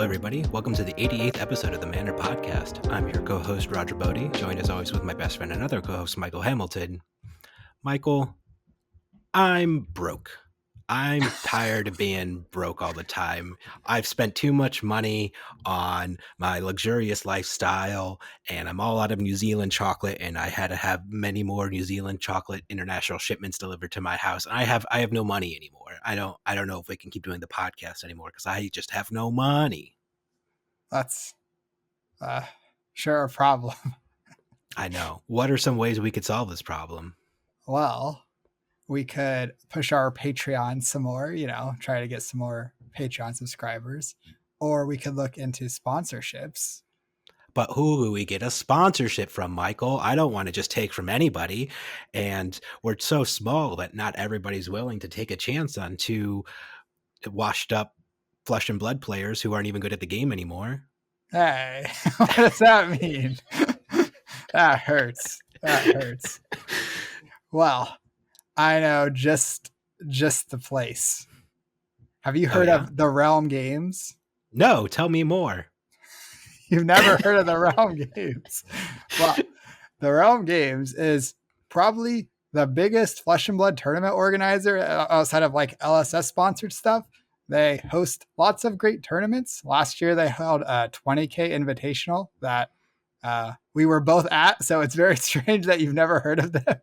everybody. Welcome to the 88th episode of the Manor Podcast. I'm your co-host, Roger Bodee, joined as always with my best friend and other co-host, Michael Hamilton. Michael, I'm broke. I'm tired of being broke all the time. I've spent too much money on my luxurious lifestyle, and I'm all out of New Zealand chocolate, and I had to have many more New Zealand chocolate international shipments delivered to my house. And I have no money anymore. I don't know if we can keep doing the podcast anymore because I just have no money. That's sure a problem. I know. What are some ways we could solve this problem? Well, we could push our Patreon some more, try to get some more Patreon subscribers, or we could look into sponsorships. But who do we get a sponsorship from, Michael? I don't want to just take from anybody. And we're so small that not everybody's willing to take a chance on two washed up flesh and blood players who aren't even good at the game anymore. Hey, what does that mean? That hurts. Well, I know just the place. Have you heard of the Realm Games? No, tell me more. You've never heard of the Realm Games. Well, the Realm Games is probably the biggest flesh and blood tournament organizer outside of like LSS sponsored stuff. They host lots of great tournaments. Last year, they held a 20K invitational that we were both at. So it's very strange that you've never heard of them.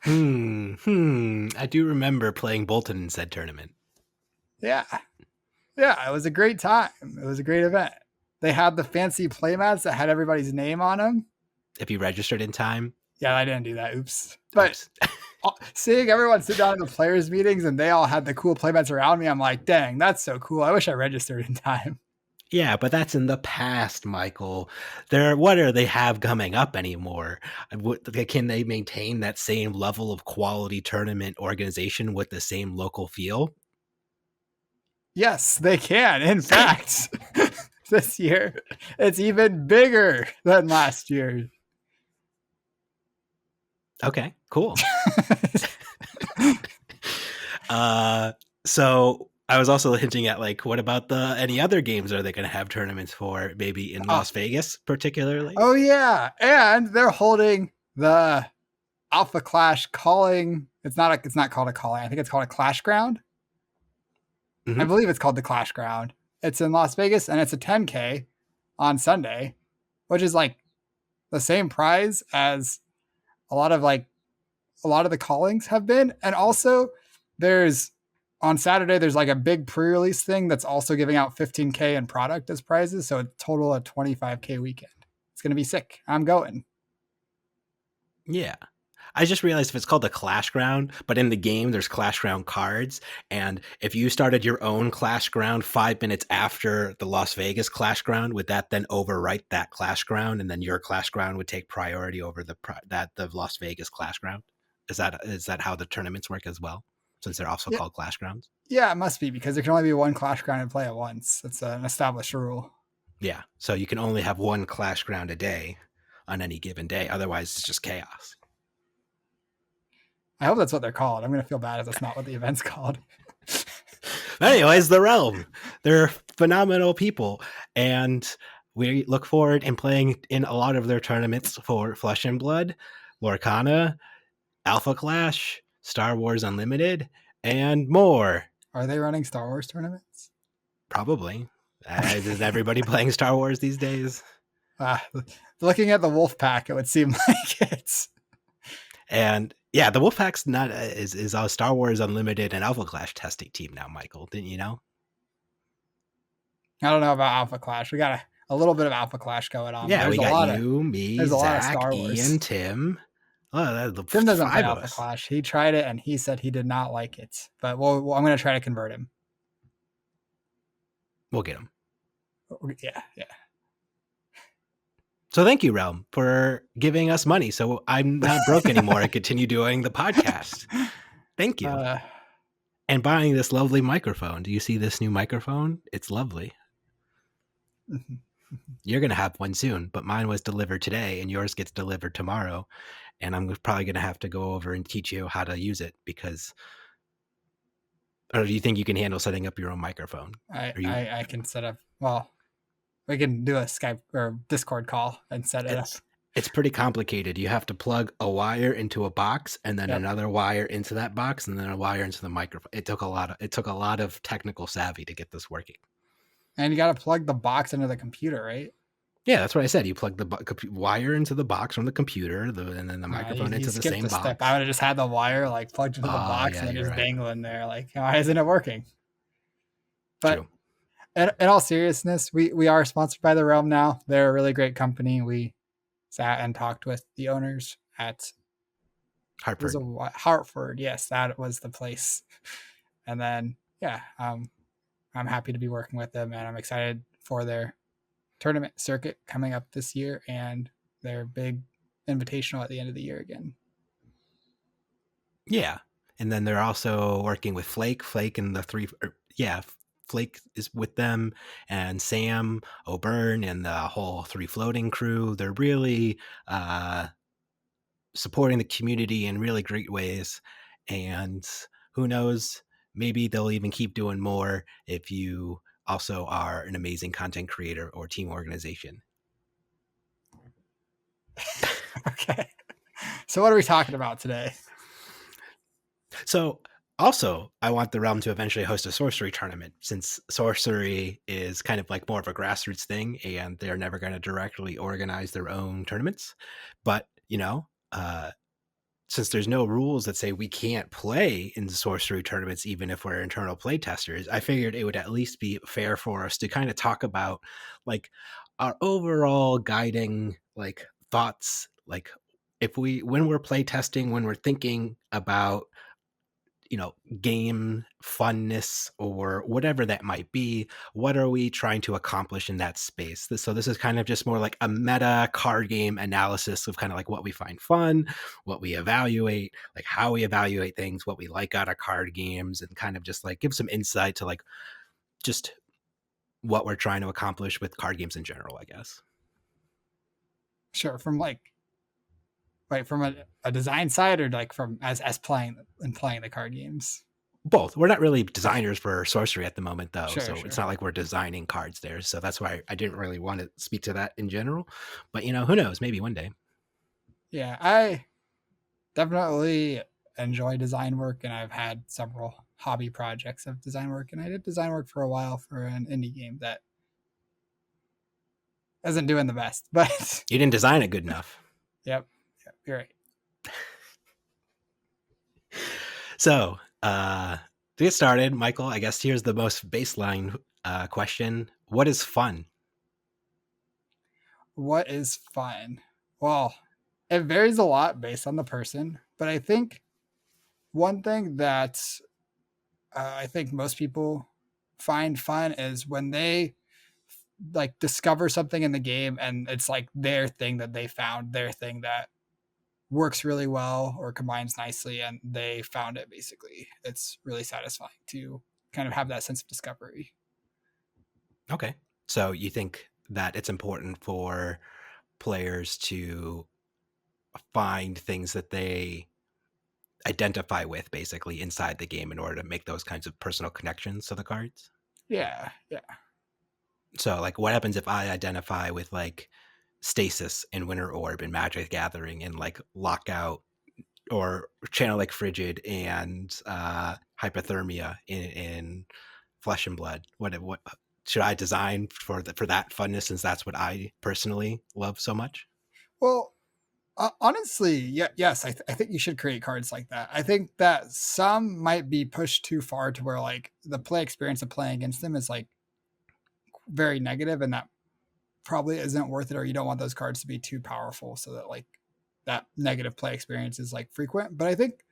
I do remember playing Bolton in said tournament. Yeah, it was a great time. It was a great event. They had the fancy playmats that had everybody's name on them. If you registered in time. Yeah, I didn't do that. Oops. But seeing everyone sit down in the players' meetings and they all had the cool playmats around me, I'm like, dang, that's so cool. I wish I registered in time. Yeah, but that's in the past, Michael. What do they have coming up anymore? Can they maintain that same level of quality tournament organization with the same local feel? Yes, they can. In fact, this year, it's even bigger than last year. Okay, cool. So I was also hinting at what about any other games are they going to have tournaments for? Maybe in Las Vegas, particularly. Oh yeah, and they're holding the Alpha Clash calling. It's not called a calling. I think it's called a Clash Ground. Mm-hmm. I believe it's called the Clash Ground. It's in Las Vegas, and it's a 10K on Sunday, which is like the same prize as a lot of the callings have been. And also, on Saturday, there's like a big pre-release thing that's also giving out 15K in product as prizes. So a total of 25K weekend. It's going to be sick. I'm going. Yeah. I just realized if it's called the Clash Ground, but in the game, there's Clash Ground cards. And if you started your own Clash Ground 5 minutes after the Las Vegas Clash Ground, would that then overwrite that Clash Ground? And then your Clash Ground would take priority over the Las Vegas Clash Ground? Is that how the tournaments work as well? Since they're also called Clash Grounds? Yeah, it must be, because there can only be one Clash Ground and play at once. That's an established rule. Yeah, so you can only have one Clash Ground a day on any given day. Otherwise, it's just chaos. I hope that's what they're called. I'm going to feel bad if that's not what the event's called. Anyways, the Realm. They're phenomenal people. And we look forward in playing in a lot of their tournaments for Flesh and Blood, Lorcana, Alpha Clash, Star Wars Unlimited, and more. Are they running Star Wars tournaments? Probably. Is everybody playing Star Wars these days? Looking at the Wolfpack, it would seem like it's. And yeah, the Wolfpack's not is a Star Wars Unlimited and Alpha Clash testing team now, Michael. Didn't you know? I don't know about Alpha Clash. We got a little bit of Alpha Clash going on. Yeah, we got you, me, Zach, Ian, Tim. Oh, Tim doesn't play Alpha Clash. He tried it and he said he did not like it. But I'm going to try to convert him. We'll get him. Yeah. So thank you, Realm, for giving us money so I'm not broke anymore and continue doing the podcast. Thank you. And buying this lovely microphone. Do you see this new microphone? It's lovely. You're going to have one soon, but mine was delivered today and yours gets delivered tomorrow. And I'm probably going to have to go over and teach you how to use it because, or do you think you can handle setting up your own microphone? I can set up, well, We can do a Skype or Discord call and set it up. It's pretty complicated. You have to plug a wire into a box and then Yep. another wire into that box and then a wire into the microphone. It took a lot of technical savvy to get this working. And you got to plug the box into the computer, right? Yeah, that's what I said. You plug the wire into the box from the computer, and then the microphone You into the skipped same a step. box. I would have just had the wire like plugged into the Oh, box yeah, and then you're just right. dangling there. Like, why isn't it working? But True. in all seriousness, we are sponsored by the Realm now. They're a really great company. We sat and talked with the owners at Hartford. Hartford. Yes, that was the place. And then yeah, I'm happy to be working with them, and I'm excited for their tournament circuit coming up this year and their big invitational at the end of the year again. Yeah. And then they're also working with Flake and the three. Flake is with them, and Sam O'Byrne and the whole Three Floating crew. They're really supporting the community in really great ways. And who knows, maybe they'll even keep doing more if you also are an amazing content creator or team organization. Okay. So what are we talking about today? So also, I want the Realm to eventually host a Sorcery tournament, since Sorcery is kind of like more of a grassroots thing and they're never going to directly organize their own tournaments. But, since there's no rules that say we can't play in the Sorcery tournaments, even if we're internal play testers, I figured it would at least be fair for us to kind of talk about like our overall guiding like thoughts, like when we're play testing, when we're thinking about game funness or whatever that might be, what are we trying to accomplish in that space? So this is kind of just more like a meta card game analysis of kind of like what we find fun, what we evaluate, like how we evaluate things, what we like out of card games, and kind of just like give some insight to like just what we're trying to accomplish with card games in general, I guess. Sure. From a design side, or like from as playing the card games? Both. We're not really Okay. designers for Sorcery at the moment, though, Sure, so it's sure. not like we're designing cards there. So that's why I didn't really want to speak to that in general. But who knows? Maybe one day. Yeah, I definitely enjoy design work, and I've had several hobby projects of design work, and I did design work for a while for an indie game that isn't doing the best, but You didn't design it good enough. yep, you're right. So to get started, Michael, I guess here's the most baseline question: what is fun? What is fun? Well, it varies a lot based on the person, but I think one thing that I think most people find fun is when they like discover something in the game and it's like their thing that they found, their thing that works really well or combines nicely, and they found it basically. It's really satisfying to kind of have that sense of discovery. Okay. So you think that it's important for players to find things that they identify with basically inside the game in order to make those kinds of personal connections to the cards? Yeah, yeah. So like what happens if I identify with like Stasis in Winter Orb and Magic Gathering and like Lockout or Channel like Frigid and Hypothermia in Flesh and Blood? What should I design for that funness, since that's what I personally love so much? Well, honestly, yeah, yes, I think you should create cards like that. I think that some might be pushed too far to where like the play experience of playing against them is like very negative, and that probably isn't worth it, or you don't want those cards to be too powerful so that like that negative play experience is like frequent. But I think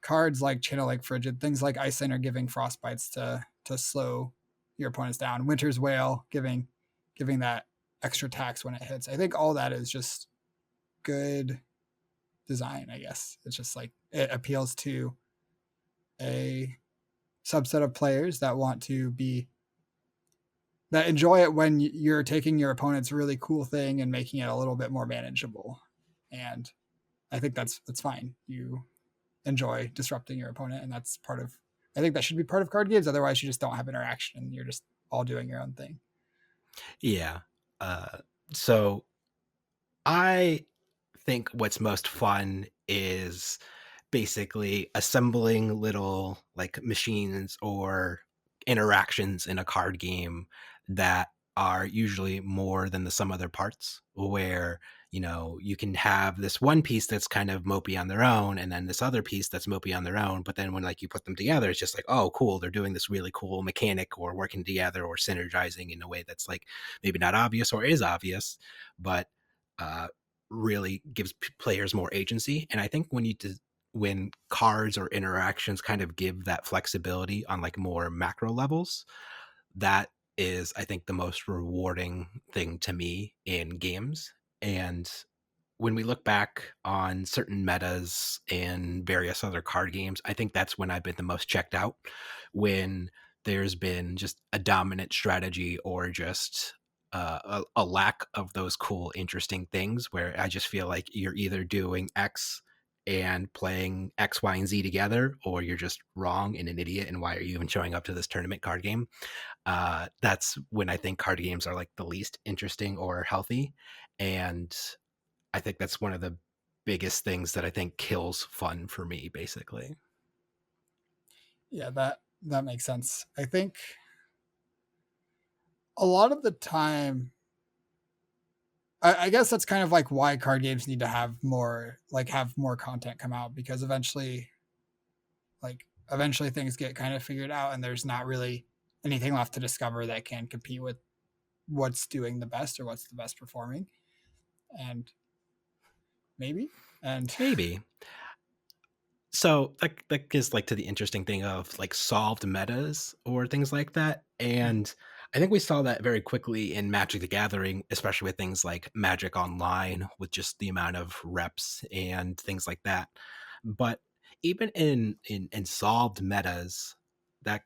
cards like Channel like Frigid, things like Iceland are giving frostbites to slow your opponents down. Winter's Wail giving that extra tax when it hits. I think all that is just good design, I guess. It's just like it appeals to a subset of players that want to be that enjoy it when you're taking your opponent's really cool thing and making it a little bit more manageable. And I think that's fine. You enjoy disrupting your opponent, and that's part of. I think that should be part of card games. Otherwise, you just don't have interaction. You're just all doing your own thing. Yeah. Uh, so I think what's most fun is basically assembling little like machines or interactions in a card game that are usually more than the sum of their parts, where you can have this one piece that's kind of mopey on their own and then this other piece that's mopey on their own, but then when like you put them together, it's just like, oh cool, they're doing this really cool mechanic or working together or synergizing in a way that's like maybe not obvious or is obvious, but uh really gives players more agency. And I think when cards or interactions kind of give that flexibility on like more macro levels, that is, I think, the most rewarding thing to me in games. And when we look back on certain metas and various other card games, I think that's when I've been the most checked out. When there's been just a dominant strategy or just a lack of those cool, interesting things where I just feel like you're either doing X and playing X, Y, and Z together, or you're just wrong and an idiot. And why are you even showing up to this tournament card game? That's when I think card games are like the least interesting or healthy. And I think that's one of the biggest things that I think kills fun for me, basically. Yeah, that makes sense. I think a lot of the time, I guess that's kind of like why card games need to have more content come out, because eventually things get kind of figured out and there's not really anything left to discover that can compete with what's doing the best or what's the best performing. And maybe and Maybe. So that gets like to the interesting thing of like solved metas or things like that. And I think we saw that very quickly in Magic the Gathering, especially with things like Magic Online, with just the amount of reps and things like that. But even in solved metas, that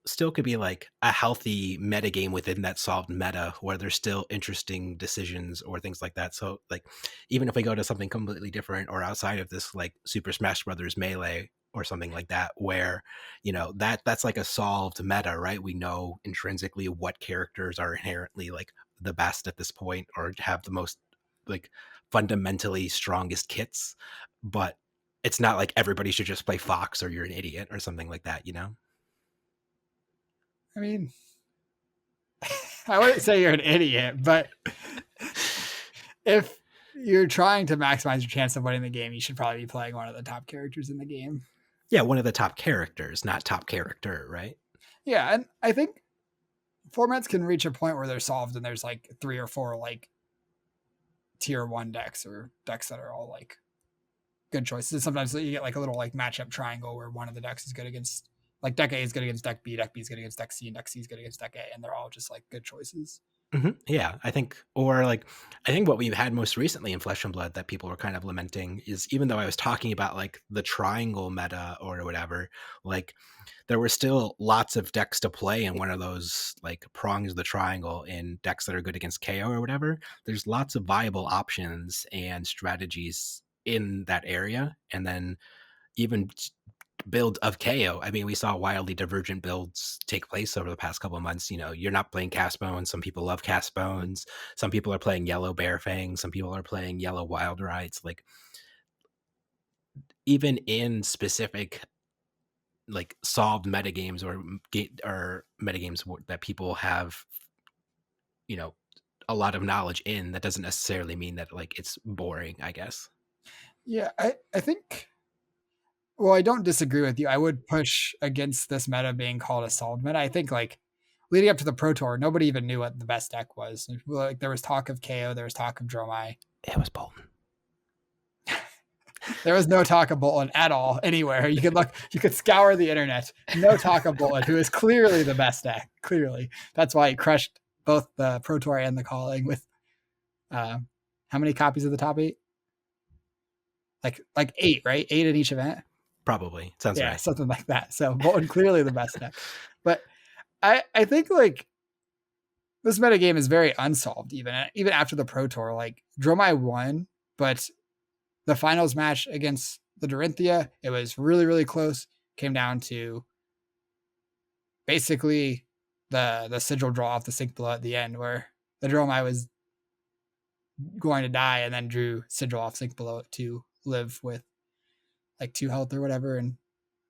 still could be like a healthy meta game within that solved meta where there's still interesting decisions or things like that. So like even if we go to something completely different or outside of this like Super Smash Brothers Melee or something like that, where that's like a solved meta, right? We know intrinsically what characters are inherently like the best at this point or have the most like fundamentally strongest kits, but it's not like everybody should just play Fox or you're an idiot or something like that, I mean, I wouldn't say you're an idiot, but if you're trying to maximize your chance of winning the game, you should probably be playing one of the top characters in the game. Yeah, one of the top characters, not top character, right? Yeah, and I think formats can reach a point where they're solved and there's like 3 or 4 like tier 1 decks or decks that are all like good choices. And sometimes you get like a little like matchup triangle where one of the decks is good against, like, deck A is good against deck B is good against deck C, and deck C is good against deck A, and they're all just like good choices. Yeah, I think, or like, I think what we've had most recently in Flesh and Blood that people were kind of lamenting is, even though I was talking about like the triangle meta or whatever, like there were still lots of decks to play in one of those like prongs of the triangle in decks that are good against KO or whatever. There's lots of viable options and strategies in that area. And then even build of KO. I mean, we saw wildly divergent builds take place over the past couple of months. You're not playing Cast Bones. Some people love Cast Bones. Some people are playing Yellow Bear Fang. Some people are playing Yellow Wild Rides. Like, even in specific like solved metagames or metagames that people have, you know, a lot of knowledge in, that doesn't necessarily mean that like it's boring, I guess. Yeah, I think, well, I don't disagree with you. I would push against this meta being called a solved meta. I think like leading up to the Pro Tour, nobody even knew what the best deck was. Like there was talk of KO, there was talk of Dromai. It was Bolton. There was no talk of Bolton at all anywhere. You could look, you could scour the internet. No talk of Bolton, who is clearly the best deck. Clearly, that's why he crushed both the Pro Tour and the Calling with how many copies of the top 8? Like 8, right? 8 in each event. Probably sounds Yeah, right. something like that. So Bolton clearly the best deck, but I think like this meta game is very unsolved even after the Pro Tour. Like Dromai won, but the finals match against the Dorinthia, it was really, really close. Came down to basically the sigil draw off the Sync Blow at the end, where the Dromai was going to die, and then drew Sigil off Sync below it to live with like 2 health or whatever and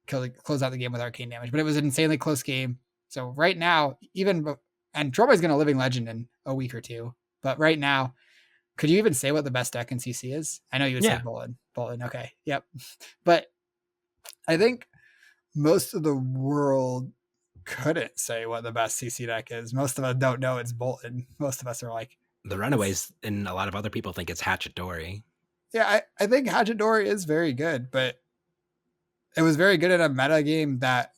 close out the game with arcane damage. But it was an insanely close game. So right now, and Trollboy's going to Living Legend in a week or two. But right now, could you even say what the best deck in CC is? I know you would say Yeah. Bolin. Bolin, okay, yep. But I think most of the world couldn't say what the best CC deck is. Most of us don't know it's Bolin. Most of us are like, The Runaways and a lot of other people think it's Hatchet Dory. yeah, I think Hatchet Dory is very good, but it was very good in a meta game that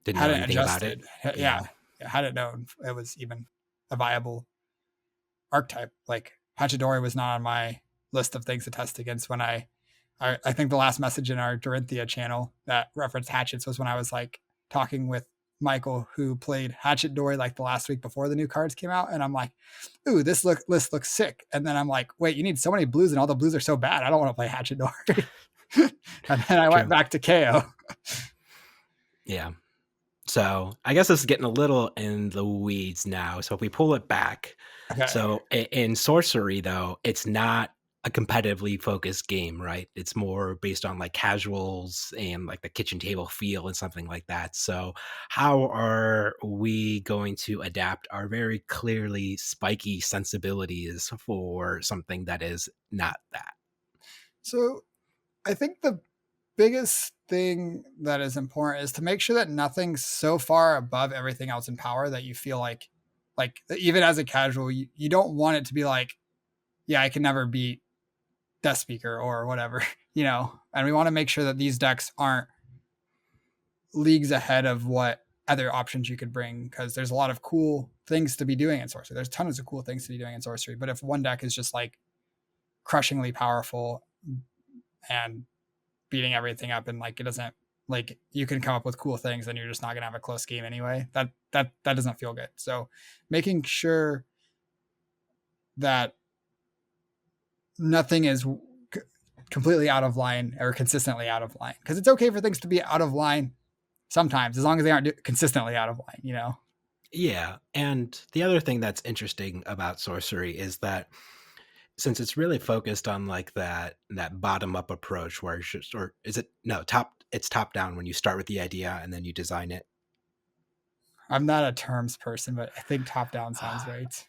Didn't know hadn't anything about it. adjusted. Yeah, hadn't known it was even a viable archetype. Like Hachidori was not on my list of things to test against when I think the last message in our Dorinthia channel that referenced hatchets was when I was like talking with Michael, who played Hatchet Dory like the last week before the new cards came out, and I'm like, "Ooh, this list looks sick." And then I'm like, "Wait, you need so many blues, and all the blues are so bad. I don't want to play Hatchet Dory." And then I went back to KO. Yeah. So I guess this is getting a little in the weeds now. So if we pull it back, Okay. So in Sorcery, though, it's not a competitively focused game, right? It's more based on like casuals and like the kitchen table feel and something like that. So how are we going to adapt our very clearly spiky sensibilities for something that is not that? So I think the biggest thing that is important is to make sure that nothing's so far above everything else in power that you feel like even as a casual, you don't want it to be like, yeah, I can never beat Death Speaker or whatever, and we want to make sure that these decks aren't leagues ahead of what other options you could bring, because there's a lot of cool things to be doing in Sorcery. There's tons of cool things to be doing in Sorcery, but if one deck is just like crushingly powerful and beating everything up, and like it doesn't, like you can come up with cool things and you're just not going to have a close game anyway, that doesn't feel good. So making sure that nothing is completely out of line or consistently out of line, because it's okay for things to be out of line sometimes as long as they aren't consistently out of line. Yeah. And the other thing that's interesting about Sorcery is that since it's really focused on like that bottom up approach where it's just, or is it no it's top down when you start with the idea and then you design it. I'm not a terms person, but I think top down sounds right.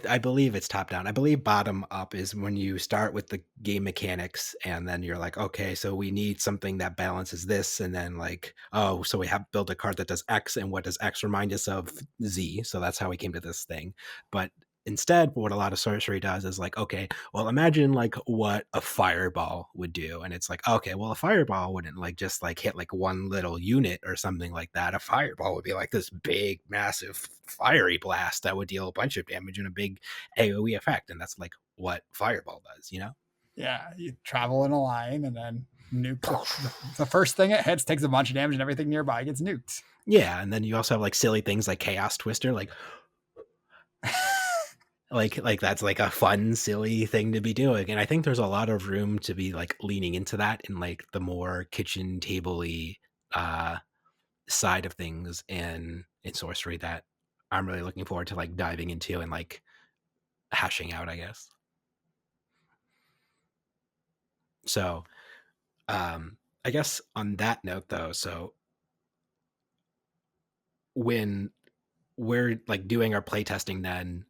I believe it's top down. I believe bottom up is when you start with the game mechanics and then you're like, okay, so we need something that balances this, and then like, oh, so we have built a card that does X, and what does X remind us of Z? So that's how we came to this thing. But instead, what a lot of Sorcery does is like, okay, well, imagine like what a fireball would do. And it's like, okay, well, a fireball wouldn't like just like hit like one little unit or something like that. A fireball would be like this big, massive fiery blast that would deal a bunch of damage and a big AoE effect. And that's like what fireball does, Yeah, you travel in a line and then nuke the first thing it hits takes a bunch of damage and everything nearby gets nuked. Yeah, and then you also have like silly things like Chaos Twister, like like that's like a fun silly thing to be doing, and I think there's a lot of room to be like leaning into that in like the more kitchen table-y side of things in Sorcery that I'm really looking forward to like diving into and like hashing out, I guess. So I guess on that note though, so when we're like doing our playtesting, then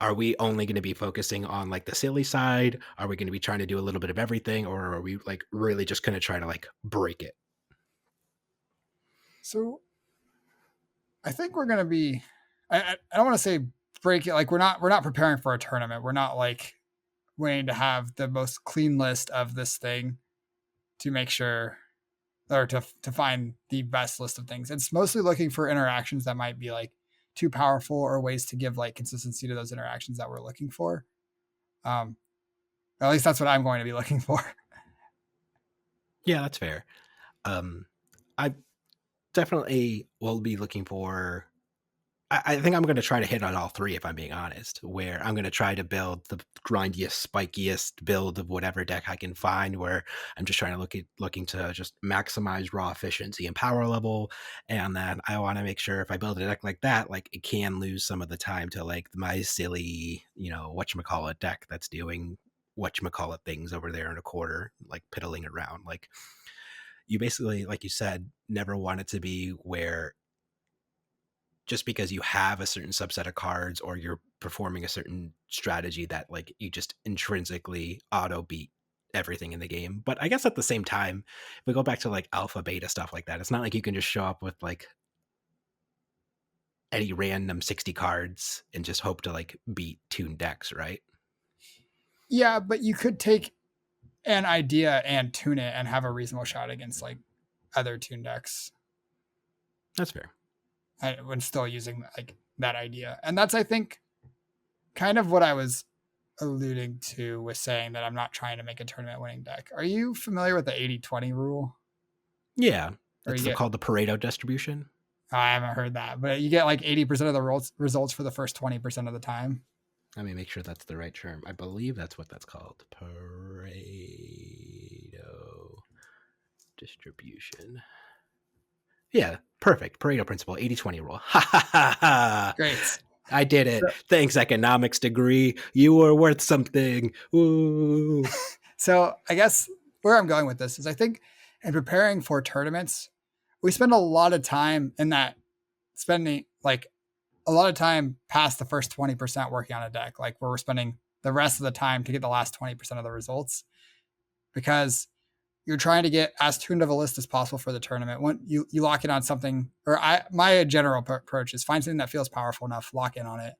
are we only going to be focusing on like the silly side? Are we going to be trying to do a little bit of everything, or are we like really just going to try to like break it? So I think we're gonna be. I don't want to say break it. Like we're not preparing for a tournament. We're not like waiting to have the most clean list of this thing to make sure, or to find the best list of things. It's mostly looking for interactions that might be like too powerful, or ways to give like consistency to those interactions that we're looking for. At least that's what I'm going to be looking for. Yeah, that's fair. I definitely will be looking for I think I'm going to try to hit on all three, if I'm being honest, where I'm going to try to build the grindiest, spikiest build of whatever deck I can find, where I'm just trying to looking to just maximize raw efficiency and power level. And then I want to make sure if I build a deck like that, like it can lose some of the time to like my silly, whatchamacallit deck that's doing whatchamacallit things over there in a quarter, like piddling around. Like you basically, like you said, never want it to be where just because you have a certain subset of cards or you're performing a certain strategy that like you just intrinsically auto beat everything in the game. But I guess at the same time, if we go back to like alpha beta stuff like that, it's not like you can just show up with like any random 60 cards and just hope to like beat tuned decks, right? Yeah, but you could take an idea and tune it and have a reasonable shot against like other tune decks. That's fair. When still using like that idea. And that's, I think, kind of what I was alluding to with saying that I'm not trying to make a tournament winning deck. Are you familiar with the 80-20 rule? Yeah. It's called the Pareto distribution. I haven't heard that, but you get like 80% of the results for the first 20% of the time. Let me make sure that's the right term. I believe that's what that's called. Pareto distribution. Yeah, perfect. Pareto principle, 80-20 rule. Ha ha ha ha. Great. I did it. Thanks, economics degree. You were worth something. Ooh. So I guess where I'm going with this is I think in preparing for tournaments, we spend a lot of time in that spending like a lot of time past the first 20% working on a deck, like where we're spending the rest of the time to get the last 20% of the results, because you're trying to get as tuned of a list as possible for the tournament. When you lock in on something, or my general approach is find something that feels powerful enough, lock in on it.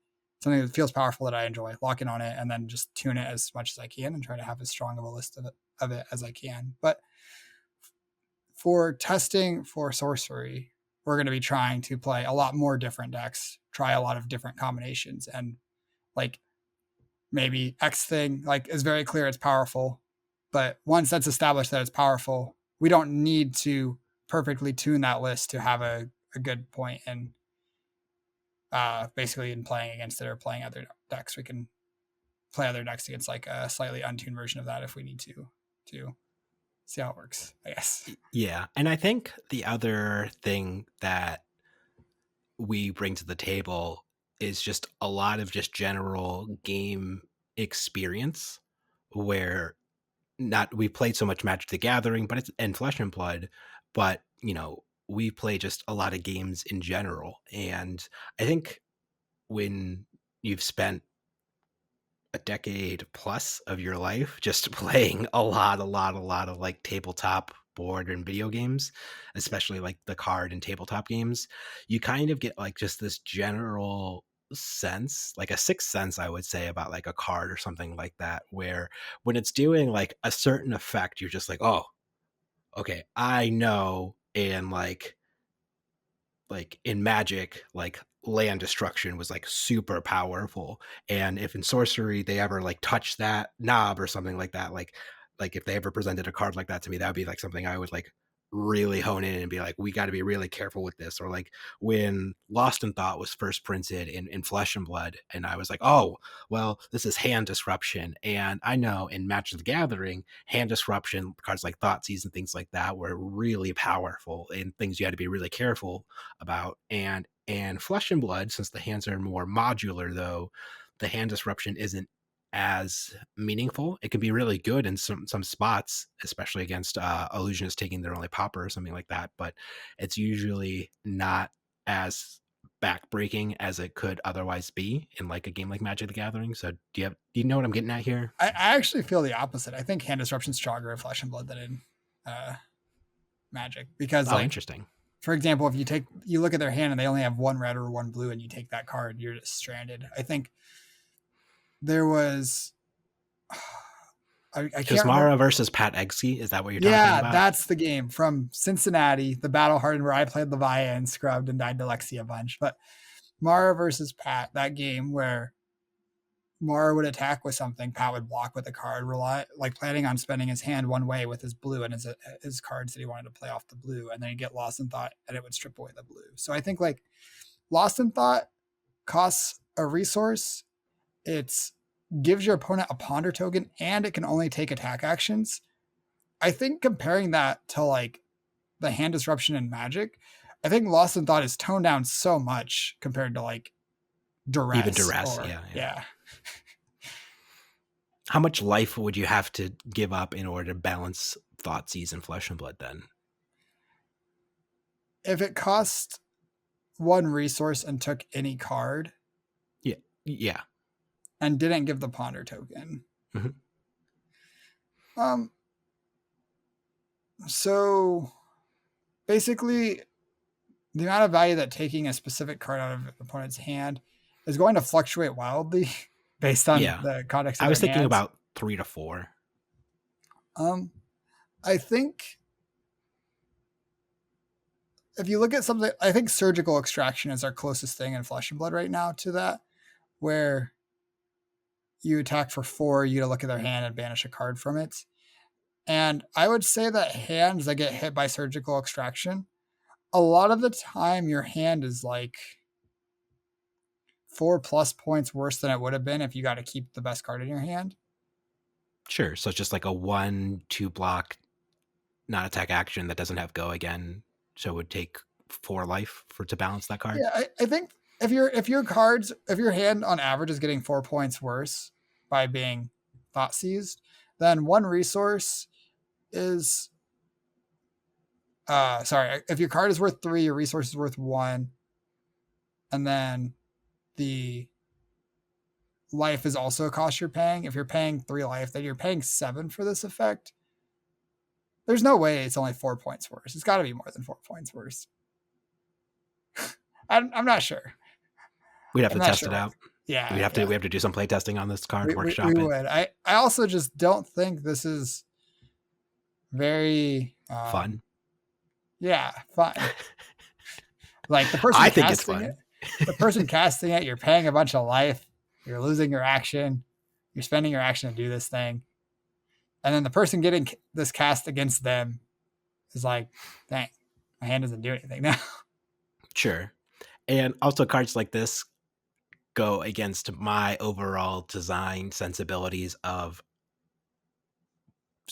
Something that feels powerful that I enjoy, lock in on it, and then just tune it as much as I can and try to have as strong of a list of it as I can. But for testing for sorcery, we're going to be trying to play a lot more different decks, try a lot of different combinations, and like maybe X thing like is very clear it's powerful, but once that's established that it's powerful, we don't need to perfectly tune that list to have a good point in basically in playing against it or playing other decks. We can play other decks against like a slightly untuned version of that if we need to see how it works, I guess. Yeah. And I think the other thing that we bring to the table is just a lot of just general game experience where not we played so much Magic the Gathering, but it's and Flesh and Blood, but we play just a lot of games in general. And I think when you've spent a decade plus of your life just playing a lot of like tabletop board and video games, especially like the card and tabletop games, you kind of get like just this general sense, like a sixth sense, I would say, about like a card or something like that, where when it's doing like a certain effect, you're just like, oh, okay, I know. And like in Magic, like land destruction was like super powerful, and if in sorcery they ever like touch that knob or something like that, like if they ever presented a card like that to me, that would be like something I would like really hone in and be like, we got to be really careful with this. Or like when Lost in Thought was first printed in Flesh and Blood, and I was like, oh, well, this is hand disruption. And I know in Magic the Gathering, hand disruption cards like Thoughtseize and things like that were really powerful and things you had to be really careful about. And Flesh and Blood, since the hands are more modular, though, the hand disruption isn't as meaningful. It can be really good in some spots, especially against illusionists taking their only popper or something like that, but it's usually not as backbreaking as it could otherwise be in like a game like Magic the Gathering. So do you know what I'm getting at here? I actually feel the opposite. I think hand disruption's stronger in Flesh and Blood than in Magic, because like, interesting. For example, if you look at their hand and they only have one red or one blue and you take that card, you're just stranded. I think there was I can't Mara versus Pat Eggsy. Is that what you're talking about? Yeah, that's the game from Cincinnati, the Battle Hardened, where I played Leviathan and scrubbed and died to Lexi a bunch. But Mara versus Pat, that game where Mara would attack with something, Pat would block with a card, planning on spending his hand one way with his blue and his cards that he wanted to play off the blue, and then he'd get Lost in Thought and it would strip away the blue. So I think like Lost in Thought costs a resource. It gives your opponent a ponder token, and it can only take attack actions. I think comparing that to like the hand disruption in Magic, I think Lost in Thought is toned down so much compared to like Even duress duress, or yeah. How much life would you have to give up in order to balance Thoughtseize and Flesh and Blood then? If it cost one resource and took any card. Yeah. And didn't give the ponder token. Mm-hmm. So basically, the amount of value that taking a specific card out of an opponent's hand is going to fluctuate wildly based on the context of I was their thinking hands. about 3 to 4. I think if you look at something, I think Surgical Extraction is our closest thing in Flesh and Blood right now to that, where you attack for 4, you get to look at their hand and banish a card from it. And I would say that hands that get hit by Surgical Extraction, a lot of the time your hand is like 4+ points worse than it would have been if you got to keep the best card in your hand. Sure. So it's just like a 1/2 block non-attack action that doesn't have go again. So it would take 4 life to balance that card. Yeah, I think if your hand on average is getting 4 points worse by being thought seized, then one resource is if your card is worth 3, your resource is worth 1, and then the life is also a cost you're paying. If you're paying 3 life, then you're paying 7 for this effect. There's no way it's only 4 points worse. It's got to be more than 4 points worse. I'm not sure. We'd have to test it out. Yeah, we have to do some play testing on this card. Workshop we would. I also just don't think this is very fun. Yeah, fun. Like the person, I think it's fun. The person casting it, you're paying a bunch of life. You're losing your action. You're spending your action to do this thing, and then the person getting this cast against them is like, "Dang, my hand doesn't do anything now." Sure, and also cards like this go against my overall design sensibilities of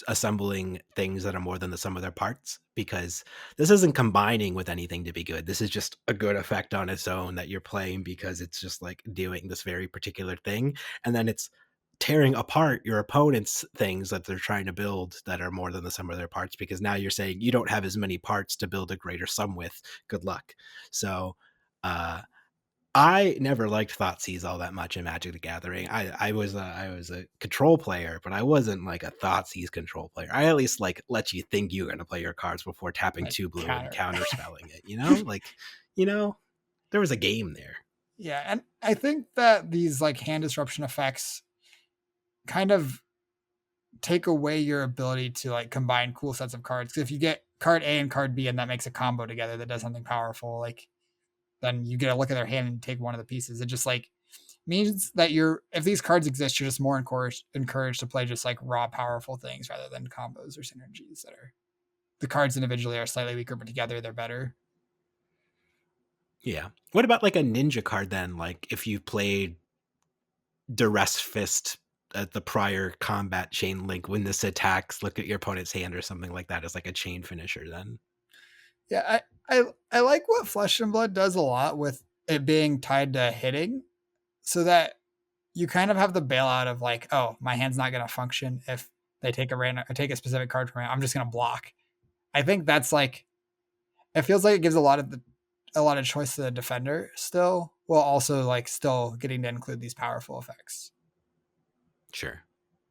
assembling things that are more than the sum of their parts, because this isn't combining with anything to be good. This is just a good effect on its own that you're playing because it's just like doing this very particular thing, and then it's tearing apart your opponent's things that they're trying to build that are more than the sum of their parts, because now you're saying you don't have as many parts to build a greater sum with. Good luck. So I never liked Thoughtseize all that much in Magic the Gathering. I was a control player, but I wasn't like a Thoughtseize control player. I at least like let you think you're going to play your cards before tapping like 2 blue and counterspelling it. There was a game there. Yeah, and I think that these like hand disruption effects kind of take away your ability to like combine cool sets of cards. Because if you get card A and card B and that makes a combo together that does something powerful, like then you get a look at their hand and take one of the pieces. It just like means that if these cards exist, you're just more encouraged to play just like raw powerful things rather than combos or synergies that are the cards individually are slightly weaker, but together they're better. Yeah. What about like a ninja card then? Like if you played Duress Fist at the prior combat chain link, when this attacks, look at your opponent's hand or something like that as like a chain finisher then. Yeah, I like what Flesh and Blood does a lot with it being tied to hitting, so that you kind of have the bailout of like, oh, my hand's not going to function if they take a specific card from me. I'm just going to block. I think that's like, it feels like it gives a lot of choice to the defender still, while also like still getting to include these powerful effects. Sure,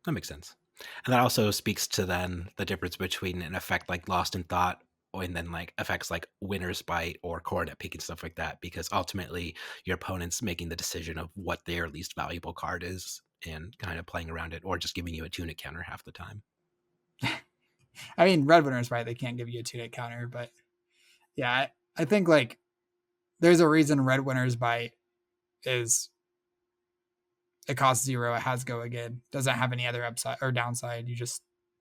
that makes sense, and that also speaks to then the difference between an effect like Lost in Thought and then like effects like Winner's Bite or Coronet Peak and stuff like that, because ultimately your opponent's making the decision of what their least valuable card is and kind of playing around it, or just giving you a tunic counter half the time. I mean, Red Winner's Bite, they can't give you a tunic counter, but yeah, I think like there's a reason Red Winner's Bite is it costs 0, it has go again, doesn't have any other upside or downside.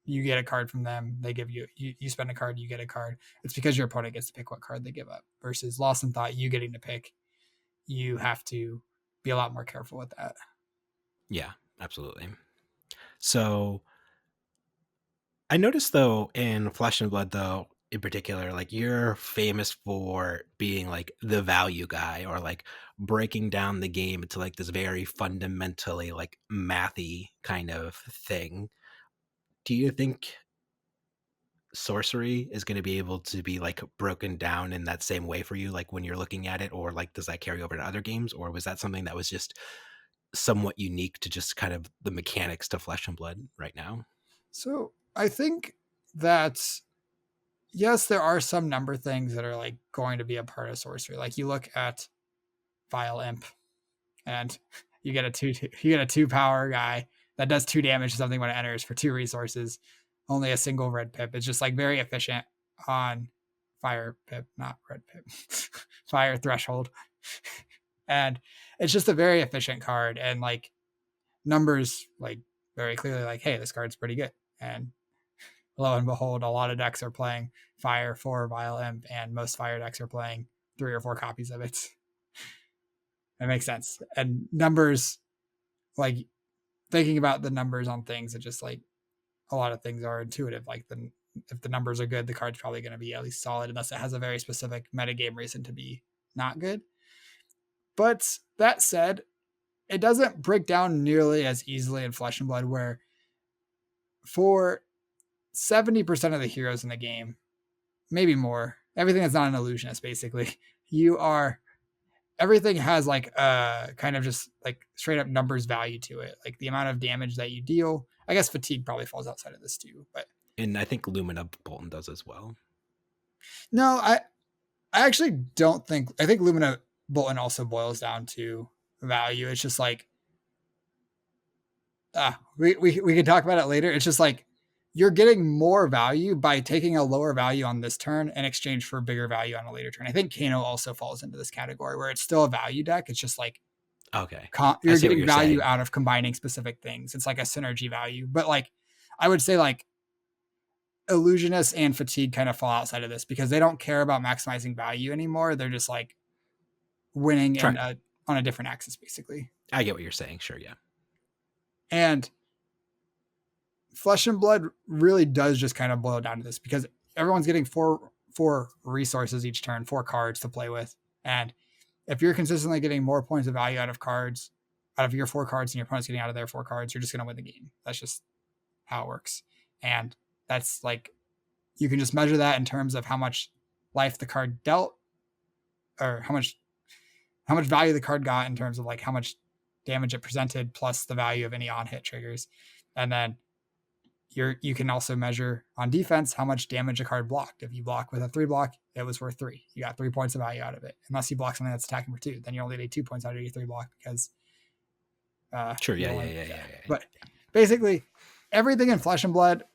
You get a card from them, they give you spend a card, you get a card. It's because your opponent gets to pick what card they give up, versus Lost in Thought, you getting to pick. You have to be a lot more careful with that. Yeah, absolutely. So I noticed though in Flesh and Blood though in particular, like you're famous for being like the value guy or like breaking down the game into like this very fundamentally like mathy kind of thing. Do you think Sorcery is going to be able to be like broken down in that same way for you, like when you're looking at it, or like does that carry over to other games, or was that something that was just somewhat unique to just kind of the mechanics to Flesh and Blood right now? So I think that yes, there are some number things that are like going to be a part of sorcery. Like you look at Vile Imp, and you get a 2 power guy that does 2 damage to something when it enters for 2 resources, only a single red pip. It's just like very efficient on fire pip, not red pip, fire threshold, and it's just a very efficient card. And like numbers, like very clearly, like hey, this card's pretty good. And lo and behold, a lot of decks are playing fire for Vile Imp, and most fire decks are playing 3 or 4 copies of it. That makes sense. And numbers, like thinking about the numbers on things, it just like a lot of things are intuitive. Like if the numbers are good, the card's probably going to be at least solid, unless it has a very specific metagame reason to be not good. But that said, it doesn't break down nearly as easily in Flesh and Blood, where for 70% of the heroes in the game, maybe more, everything that's not an illusionist, basically, you are everything has like kind of just like straight up numbers value to it, like the amount of damage that you deal. I guess fatigue probably falls outside of this too, but And I think Lumina Bolton does as well. no, I actually don't think. I think Lumina Bolton also boils down to value. It's just like we can talk about it later. It's just like you're getting more value by taking a lower value on this turn in exchange for bigger value on a later turn. I think Kano also falls into this category where it's still a value deck. It's just like Okay. you're I see what getting you're value saying. out of combining specific things. It's like a synergy value. But like I would say like illusionist and fatigue kind of fall outside of this because they don't care about maximizing value anymore. They're just like winning Try. on a different axis, basically. I get what you're saying. Sure, yeah. And Flesh and Blood really does just kind of boil down to this because everyone's getting four resources each turn, 4 cards to play with. And if you're consistently getting more points of value out of your 4 cards, and your opponent's getting out of their 4 cards, you're just going to win the game. That's just how it works. And that's like, you can just measure that in terms of how much life the card dealt, or how much value the card got in terms of like how much damage it presented, plus the value of any on hit triggers. And then you can also measure on defense how much damage a card blocked. If you block with a 3 block, it was worth 3. You got 3 points of value out of it. Unless you block something that's attacking for 2, then you only get 2 points out of your 3 block because Sure, yeah. But basically, everything in Flesh and Blood,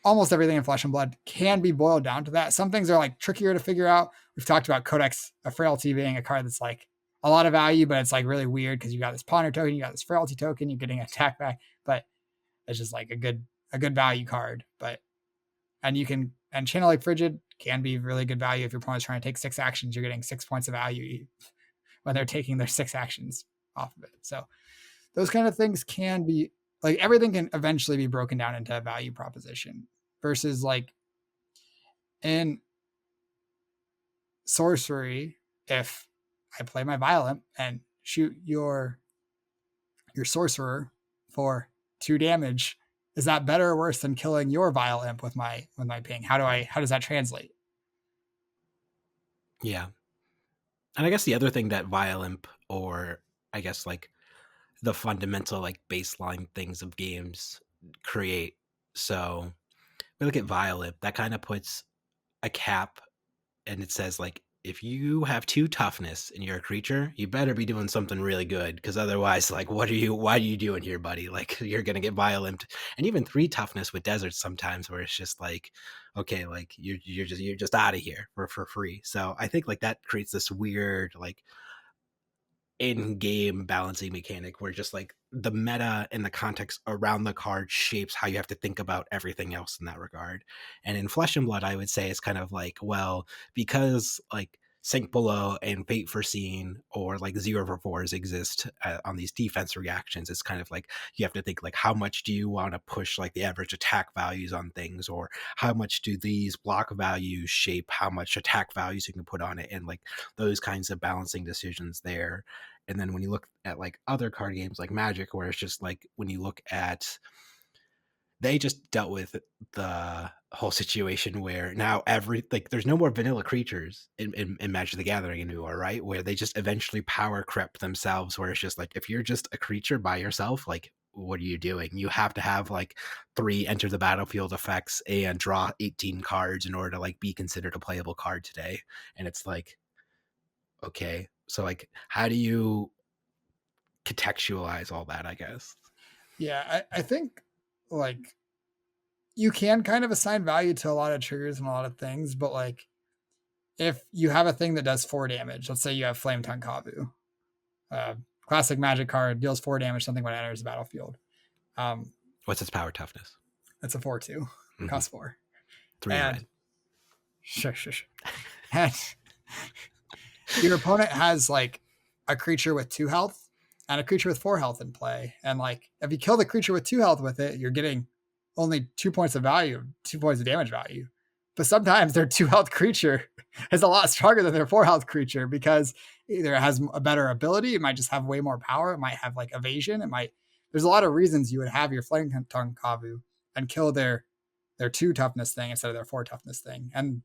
almost everything in Flesh and Blood, can be boiled down to that. Some things are like trickier to figure out. We've talked about Codex of Frailty being a card that's like a lot of value, but it's like really weird because you got this ponder token, you got this frailty token, you're getting an attack back, but it's just like a good value card. But and Channel Like Frigid can be really good value if your opponent's trying to take 6 actions. You're getting 6 points of value when they're taking their 6 actions off of it. So those kind of things can be like everything can eventually be broken down into a value proposition versus like in Sorcery, if I play my Violent and shoot your Sorcerer for 2 damage, is that better or worse than killing your Vile Imp with my ping? How does that translate? Yeah. And I guess the other thing that Violimp, or I guess like the fundamental like baseline things of games create. So we look at Violimp, that kind of puts a cap, and it says like if you have 2 toughness and you're a creature, you better be doing something really good, because otherwise, like, why are you doing here, buddy? Like, you're gonna get violent. And even 3 toughness with deserts sometimes, where it's just like, okay, like you're just out of here for free. So I think like that creates this weird like in-game balancing mechanic where just like the meta and the context around the card shapes how you have to think about everything else in that regard. And in Flesh and Blood, I would say it's kind of like, well, because like Sink Below and Fate Foreseen or like 0 for 4s exist on these defense reactions. It's kind of like you have to think like how much do you want to push like the average attack values on things, or how much do these block values shape how much attack values you can put on it, and like those kinds of balancing decisions there. And then when you look at like other card games like Magic, where it's just like when you look at, they just dealt with the whole situation where now there's no more vanilla creatures in Magic the Gathering anymore, right? Where they just eventually power crept themselves, where it's just like, if you're just a creature by yourself, like, what are you doing? You have to have like 3 enter the battlefield effects and draw 18 cards in order to like be considered a playable card today. And it's like, okay, so like, how do you contextualize all that, I guess? Yeah, I think like you can kind of assign value to a lot of triggers and a lot of things, but like if you have a thing that does 4 damage, let's say you have Flame Tongue Kavu, classic Magic card, deals 4 damage, something when it enters the battlefield. What's its power toughness? It's a 4/2, cost 4. 3 red. Sure. And your opponent has like a creature with 2 health and a creature with 4 health in play. And like if you kill the creature with 2 health with it, you're getting only 2 points of value, 2 points of damage value. But sometimes their 2 health creature is a lot stronger than their 4 health creature, because either it has a better ability, it might just have way more power, it might have like evasion, there's a lot of reasons you would have your Flame Tongue Kavu and kill their 2 toughness thing instead of their 4 toughness thing. And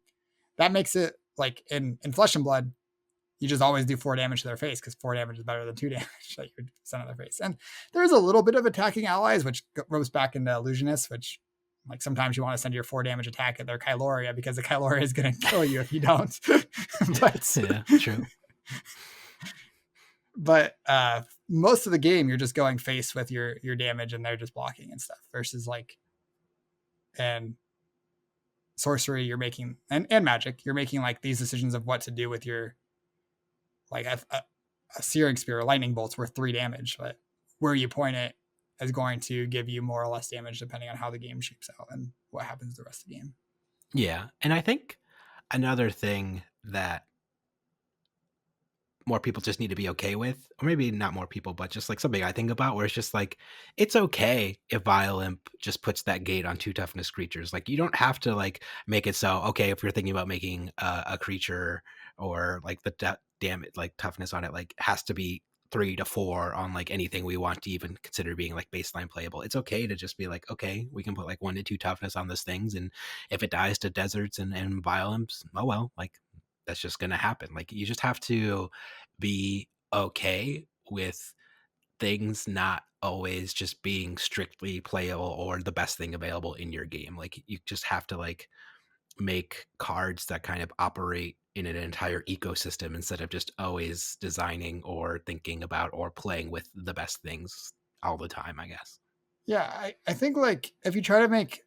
that makes it like in Flesh and Blood, you just always do 4 damage to their face, because 4 damage is better than 2 damage that you would send on their face. And there's a little bit of attacking allies, which goes back into Illusionist, which like sometimes you want to send your 4 damage attack at their Kyloria, because the Kyloria is going to kill you if you don't. But yeah, true. But most of the game, you're just going face with your damage, and they're just blocking and stuff. Versus like, and Sorcery, you're making, and Magic, you're making like these decisions of what to do with your, like a Searing Spear or Lightning Bolt's worth 3 damage, but where you point it is going to give you more or less damage depending on how the game shapes out and what happens the rest of the game. Yeah, and I think another thing that more people just need to be okay with, or maybe not more people, but just like something I think about, where it's just like, it's okay if Violent just puts that gate on 2 toughness creatures. Like, you don't have to like make it so, okay, if you're thinking about making a creature, or like the damage, like toughness on it, like has to be 3 to 4 on like anything we want to even consider being like baseline playable. It's okay to just be like, okay, we can put like 1 to 2 toughness on those things, and if it dies to deserts and violence, oh well, like that's just gonna happen. Like, you just have to be okay with things not always just being strictly playable or the best thing available in your game. Like, you just have to like make cards that kind of operate in an entire ecosystem, instead of just always designing or thinking about or playing with the best things all the time, I guess. Yeah, I think like if you try to make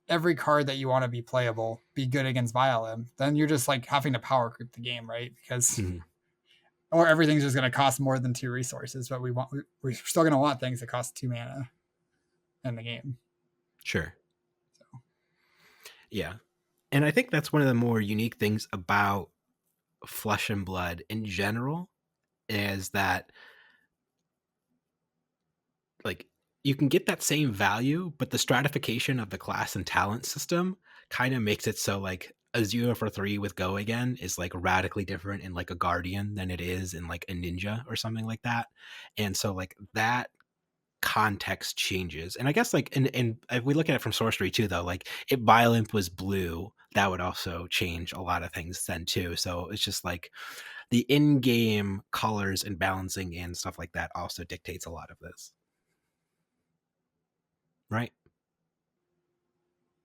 every card that you want to be playable be good against Violem, then you're just like having to power creep the game, right? Because or everything's just going to cost more than 2 resources, but we're still going to want things that cost 2 mana in the game. Sure. So. Yeah. And I think that's one of the more unique things about Flesh and Blood in general, is that like you can get that same value, but the stratification of the class and talent system kind of makes it so like a 0 for 3 with Go Again is like radically different in like a Guardian than it is in like a Ninja or something like that. And so like that context changes. And I guess like and if we look at it from Sorcery too, though, like if Violent was blue, that would also change a lot of things then too. So it's just like the in-game colors and balancing and stuff like that also dictates a lot of this. Right?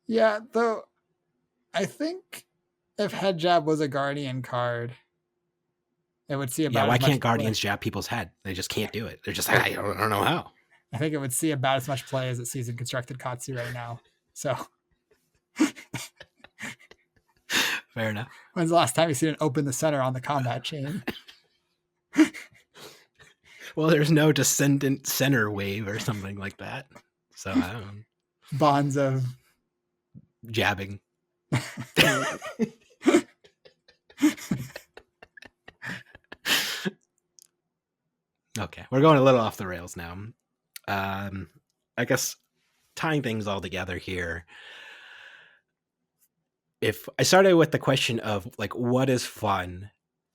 Yeah, though I think if Head Jab was a Guardian card, it would see about why can't Guardians jab people's head? They just can't do it. They're just like, I don't know how. I think it would see about as much play as it sees in Constructed Katsu right now. So fair enough. When's the last time you seen it open the center on the combat chain? Well, there's no descendant center wave or something like that. So I don't know. Bonds of jabbing. Okay, we're going a little off the rails now. I guess tying things all together here, if I started with the question of like what is fun,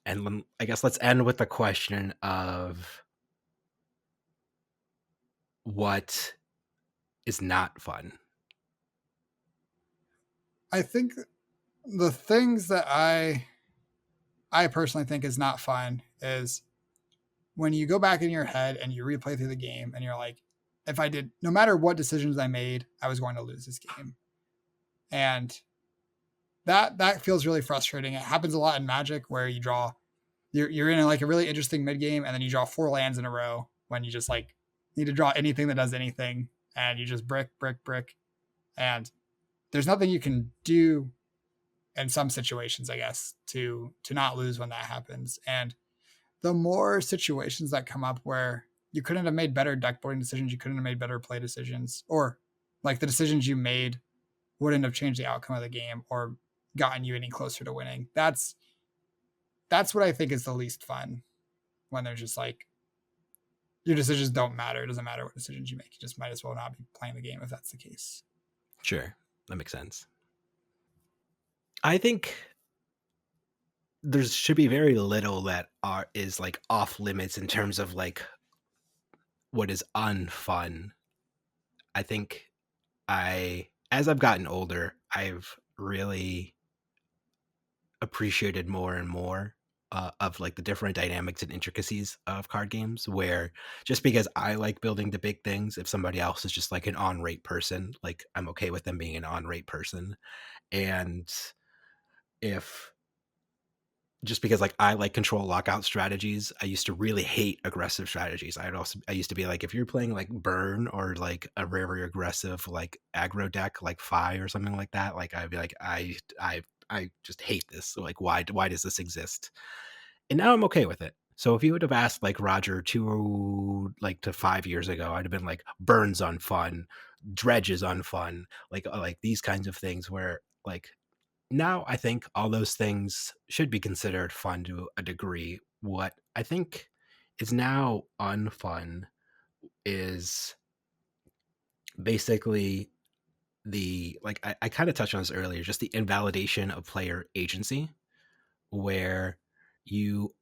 and I guess let's end with the question of what is not fun. I think the things that I personally think is not fun is when you go back in your head and you replay through the game and you're like, if I did, no matter what decisions I made, I was going to lose this game. And that feels really frustrating. It happens a lot in Magic where you're in like a really interesting mid game and then you draw 4 lands in a row when you just like need to draw anything that does anything and you just brick, and there's nothing you can do in some situations, I guess, to not lose when that happens. And the more situations that come up where you couldn't have made better deck boarding decisions, you couldn't have made better play decisions, or like the decisions you made wouldn't have changed the outcome of the game or gotten you any closer to winning. That's what I think is the least fun, when there's just like your decisions don't matter. It doesn't matter what decisions you make. You just might as well not be playing the game if that's the case. Sure, that makes sense. I think there should be very little that is like off limits in terms of like what is unfun. I think as I've gotten older, I've really appreciated more and more of like the different dynamics and intricacies of card games, where just because I like building the big things, if somebody else is just like an on-rate person, like I'm okay with them being an on-rate person. And if just because like I like control lockout strategies, I used to really hate aggressive strategies. I used to be like, if you're playing like burn or like a very aggressive like aggro deck like Fi or something like that, like I'd be like, I just hate this. Like why does this exist? And now I'm okay with it. So if you would have asked like Roger to 5 years ago, I'd have been like, burns on fun, dredge is unfun, like these kinds of things where like now I think all those things should be considered fun to a degree. What I think is now unfun is basically the like I kind of touched on this earlier, just the invalidation of player agency, where you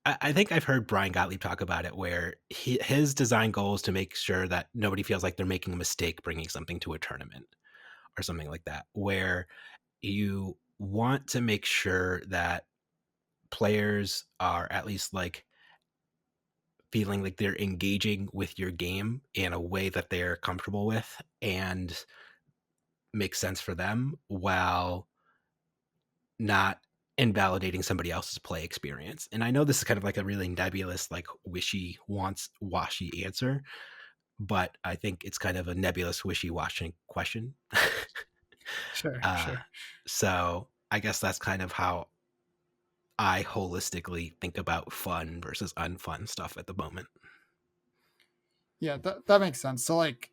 I think I've heard Brian Gottlieb talk about it, where his design goal is to make sure that nobody feels like they're making a mistake bringing something to a tournament or something like that, where you want to make sure that players are at least like feeling like they're engaging with your game in a way that they're comfortable with and makes sense for them, while not invalidating somebody else's play experience. And I know this is kind of like a really nebulous, like washy answer, but I think it's kind of a nebulous, wishy-washy question. Sure, uh, sure. so I guess that's kind of how I holistically think about fun versus unfun stuff at the moment. Yeah, that makes sense. So like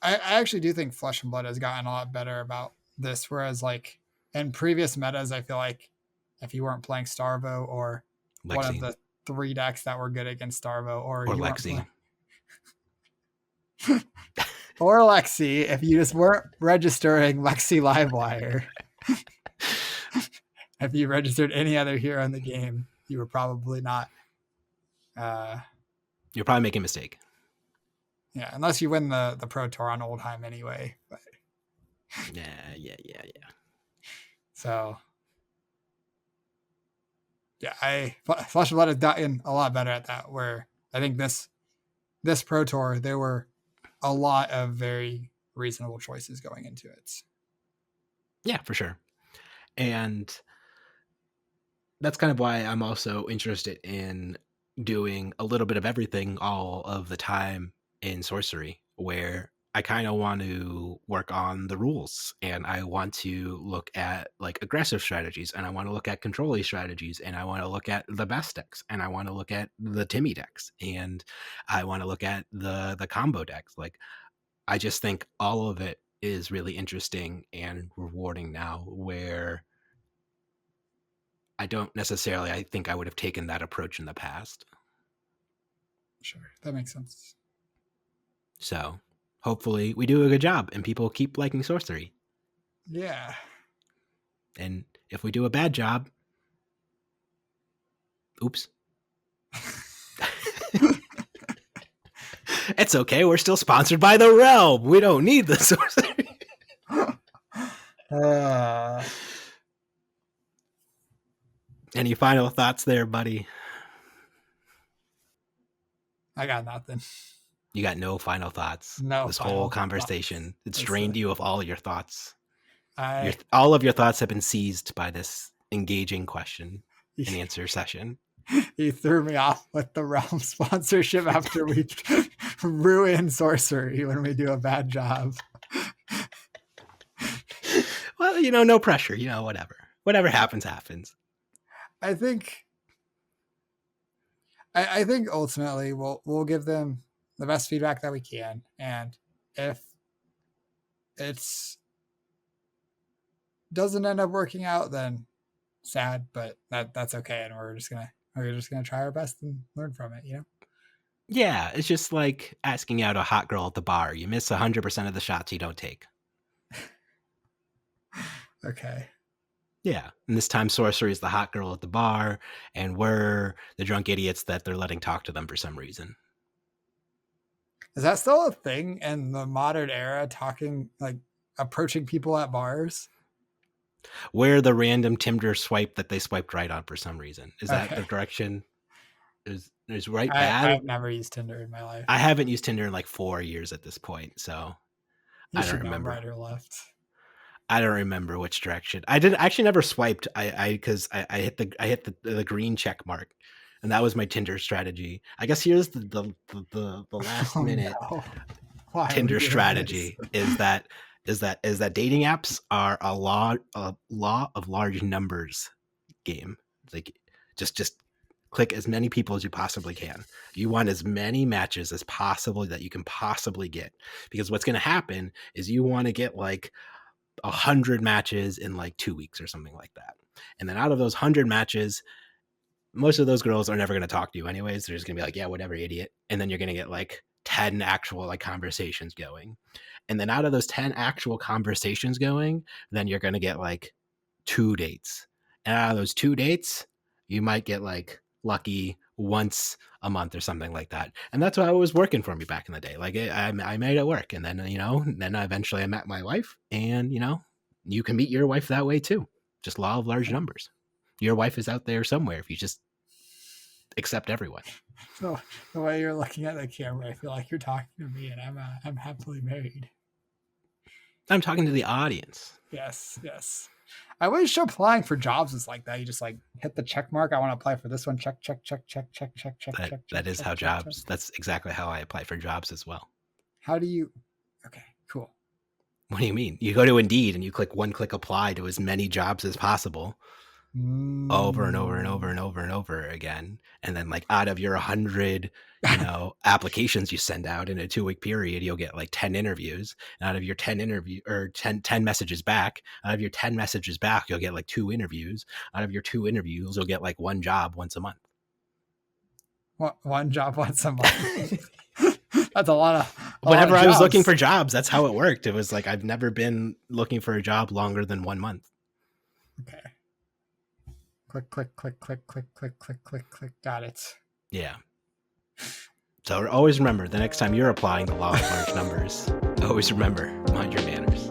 I actually do think Flesh and Blood has gotten a lot better about this, whereas like in previous metas, I feel like if you weren't playing Starvo or one of Lexi the 3 decks that were good against Starvo, or or you weren't Lexi. playing or Lexi, if you just weren't registering Lexi Livewire, if you registered any other hero in the game, you were probably not. Uh, You're probably making a mistake. yeah, unless you win the Pro Tour on Oldhim anyway. But, Yeah. so yeah, Flesh and Blood has gotten a lot better at that. Where I think this Pro Tour there were a lot of very reasonable choices going into it. Yeah, for sure. And that's kind of why I'm also interested in doing a little bit of everything all of the time in Sorcery, where I kind of want to work on the rules and I want to look at like aggressive strategies and I want to look at control strategies and I want to look at the best decks and I want to look at the Timmy decks and I want to look at the combo decks. Like I just think all of it is really interesting and rewarding now, where I don't necessarily I think I would have taken that approach in the past. Sure. That makes sense. So hopefully we do a good job and people keep liking Sorcery. Yeah. And if we do a bad job, oops. It's okay. We're still sponsored by the Realm. We don't need the Sorcery. Any final thoughts there, buddy? I got nothing. You got no final thoughts. No. This whole conversation, it's drained you of all your thoughts. I all of your thoughts have been seized by this engaging question and answer session. He threw me off with the Realm sponsorship after we ruin Sorcery when we do a bad job. Well, you know, no pressure. You know, whatever happens, happens. I think ultimately we'll give them the best feedback that we can, and if it's doesn't end up working out, then sad, but that's okay, and we're just gonna try our best and learn from it, you know. Yeah, it's just like asking out a hot girl at the bar. You miss 100% of the shots you don't take. Okay. Yeah, and this time Sorcery is the hot girl at the bar, and we're the drunk idiots that they're letting talk to them for some reason. Is that still a thing in the modern era, talking, like, approaching people at bars? We're the random Tinder swipe that they swiped right on for some reason. Is that the direction? Is right bad? I've never used Tinder in my life. I haven't used Tinder in like 4 years at this point, so You I should don't know remember. right or left. I don't remember which direction. I did actually never swiped. Because I hit the green check mark, and that was my Tinder strategy. I guess here's the last minute Tinder strategy is that dating apps are a law of large numbers game. Like just click as many people as you possibly can. You want as many matches as possible that you can possibly get, because what's going to happen is you want to get like 100 matches in like 2 weeks or something like that. And then out of those 100 matches, most of those girls are never going to talk to you anyways. They're just going to be like, yeah, whatever, idiot. And then you're going to get like 10 actual like conversations going. And then out of those 10 actual conversations going, then you're going to get like 2 dates. And out of those 2 dates, you might get like lucky once a month or something like that. And that's what was working for me back in the day. Like I made it work. And then, then eventually I met my wife, and, you can meet your wife that way too. Just law of large numbers. Your wife is out there somewhere if you just accept everyone. So the way you're looking at the camera, I feel like you're talking to me, and I'm happily married. I'm talking to the audience. Yes. I wish applying for jobs is like that. You just like hit the check mark. I want to apply for this one. Check. That is how jobs. That's exactly how I apply for jobs as well. How do you? Okay, cool. What do you mean? You go to Indeed and you click apply to as many jobs as possible, over and over and over and over and over again. And then like out of your 100, applications you send out in a 2-week period, you'll get like 10 interviews. And out of your 10 messages back, you'll get like 2 interviews. Out of your 2 interviews, you'll get like 1 job once a month. One job once a month. That's a lot of. Whenever I was looking for jobs, that's how it worked. It was like I've never been looking for a job longer than 1 month. Okay. Click. Got it. Yeah. So always remember, the next time you're applying the law of large numbers, always remember, mind your manners.